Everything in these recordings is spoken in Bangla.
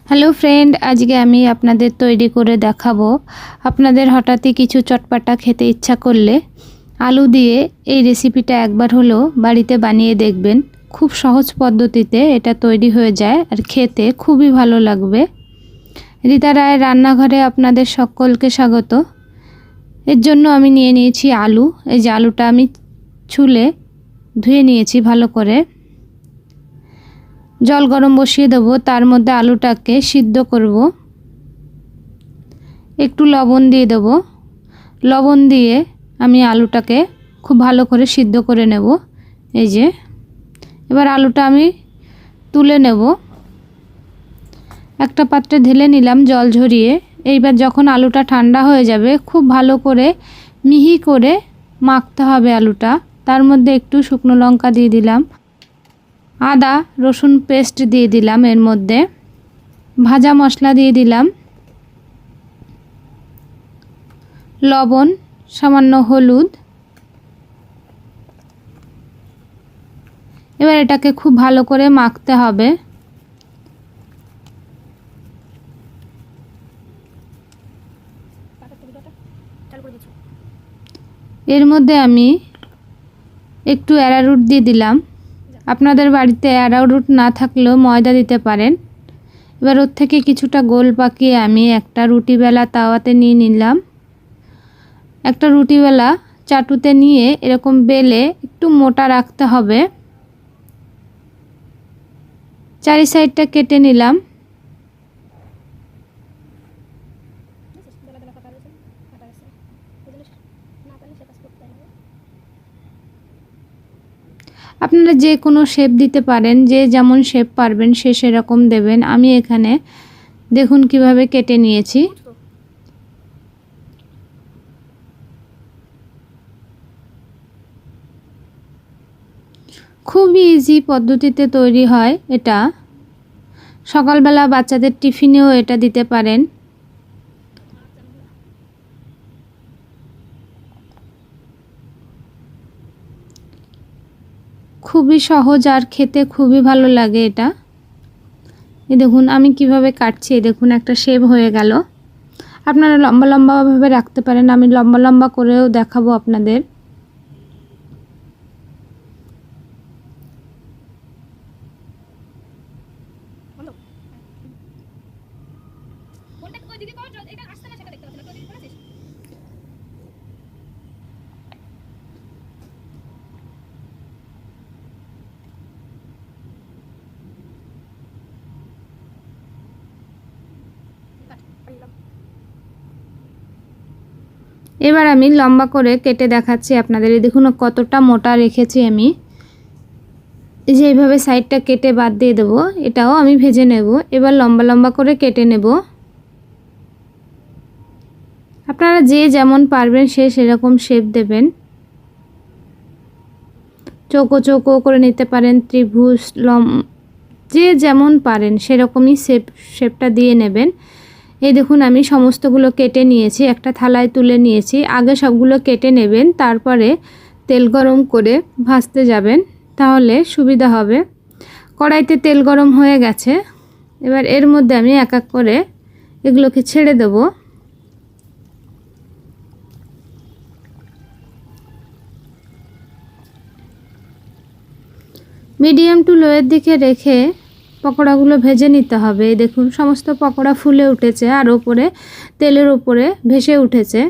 হ্যালো ফ্রেন্ড, আজকে আমি আপনাদের তৈরি করে দেখাবো। আপনাদের হঠাৎই কিছু চটপাটা খেতে ইচ্ছা করলে আলু দিয়ে এই রেসিপিটা একবার হলেও বাড়িতে বানিয়ে দেখবেন। খুব সহজ পদ্ধতিতে এটা তৈরি হয়ে যায় আর খেতে খুবই ভালো লাগবে। রীতা রায়ের রান্নাঘরে আপনাদের সকলকে স্বাগত। এর জন্য আমি নিয়ে নিয়েছি আলু। এই যে আলুটা আমি ছুলে ধুয়ে নিয়েছি ভালো করে। জল গরম বসিয়ে দেবো, তার মধ্যে আলুটাকে সিদ্ধ করব। একটু লবণ দিয়ে দেব। লবণ দিয়ে আমি আলুটাকে খুব ভালো করে সিদ্ধ করে নেব। এই যে এবার আলুটা আমি তুলে নেব। একটা পাত্রে ঢেলে নিলাম জল ঝরিয়ে। এইবার যখন আলুটা ঠান্ডা হয়ে যাবে খুব ভালো করে মিহি করে মাখতে হবে আলুটা। তার মধ্যে একটু শুকনো লঙ্কা দিয়ে দিলাম, আদা রসুন পেস্ট দিয়ে দিলাম, এর মধ্যে ভাজা মশলা দিয়ে দিলাম, লবণ, সামান্য হলুদ। এবার এটাকে খুব ভালো করে মাখতে হবে। এর মধ্যে আমি একটু অ্যারারুট দিয়ে দিলাম। আপনাদের বাড়িতে অ্যারারুট না থাকলেও ময়দা দিতে পারেন। এবার ওর থেকে কিছুটা গোল পাকিয়ে আমি একটা রুটি বেলা তাওয়াতে নিয়ে নিলাম। একটা রুটি বেলা চাটুতে নিয়ে এরকম বেলে একটু মোটা রাখতে হবে। চারি সাইডটা কেটে নিলাম। আপনারা যে কোনো শেপ দিতে পারেন, যে যেমন শেপ পারবেন সে সেরকম দেবেন। আমি এখানে দেখুন কিভাবে কেটে নিয়েছি। খুবই ইজি পদ্ধতিতে তৈরি হয় এটা। সকালবেলা বাচ্চাদের টিফিনেও এটা দিতে পারেন। খুবই সহজ আর খেতে খুবই ভালো লাগে এটা। এই দেখুন আমি কিভাবে কাটছি, দেখুন একটা শেপ হয়ে গেল। আপনারা লম্বা লম্বাভাবে রাখতে পারেন, আমি লম্বা লম্বা করেও দেখাবো আপনাদের। এবার আমি লম্বা করে কেটে দেখাচ্ছি আপনাদের। দেখুন কতটা মোটা রেখেছি আমি। এই যে এইভাবে সাইডটা কেটে বাদ দিয়ে দেবো। এটাও আমি ভেজে নেব। এবার লম্বা লম্বা করে কেটে নেব। আপনারা যে যেমন পারবেন সে সেরকম শেপ দেবেন। চৌকো চৌকো করে নিতে পারেন, ত্রিভুজ, যে যেমন পারেন সেরকমই শেপটা দিয়ে নেবেন। এই দেখুন আমি সমস্তগুলো কেটে নিয়েছি, একটা থালায় তুলে নিয়েছি। আগে সবগুলো কেটে নেবেন, তারপরে তেল গরম করে ভাজতে যাবেন, তাহলে সুবিধা হবে। কড়াইতে তেল গরম হয়ে গেছে। এবার এর মধ্যে আমি এক এক করে এগুলোকে ছেড়ে দেব। মিডিয়াম টু লোয়ের দিকে রেখে পকোড়াগুলো ভেজে নিতে হবে। এই দেখুন সমস্ত পকোড়া ফুলে উঠেছে আর ওপরে তেলের ওপরে ভেসে উঠেছে।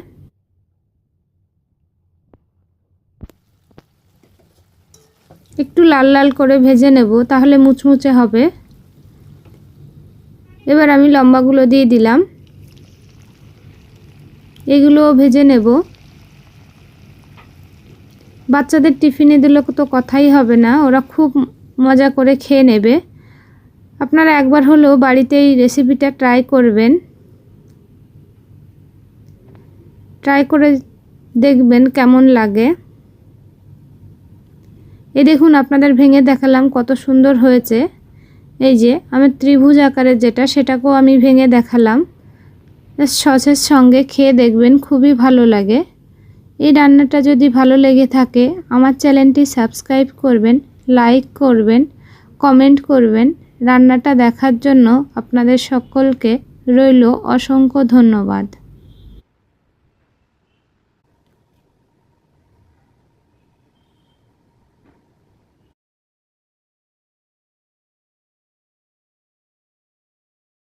একটু লাল লাল করে ভেজে নেব, তাহলে মুচমুচে হবে। এবার আমি লম্বাগুলো দিয়ে দিলাম, এগুলোও ভেজে নেব। বাচ্চাদের টিফিনে দিলে তো কথাই হবে না, ওরা খুব মজা করে খেয়ে নেবে। আপনারা একবার হলেও বাড়িতে এই রেসিপিটা ট্রাই করবেন। ট্রাই করে দেখবেন কেমন লাগে। এই দেখুন আপনাদের ভেঙে দেখালাম কত সুন্দর হয়েছে। এই যে আমি ত্রিভুজ আকারের যেটা, সেটাকেও আমি ভেঙে দেখালাম। সসের সঙ্গে খেয়ে দেখবেন, খুবই ভালো লাগে। এই রান্নাটা যদি ভালো লেগে থাকে আমার চ্যানেলটি সাবস্ক্রাইব করবেন, লাইক করবেন, কমেন্ট করবেন রান্নাটা দেখার জন্য আপনাদের সকলকে রইল অসংখ্য ধন্যবাদ।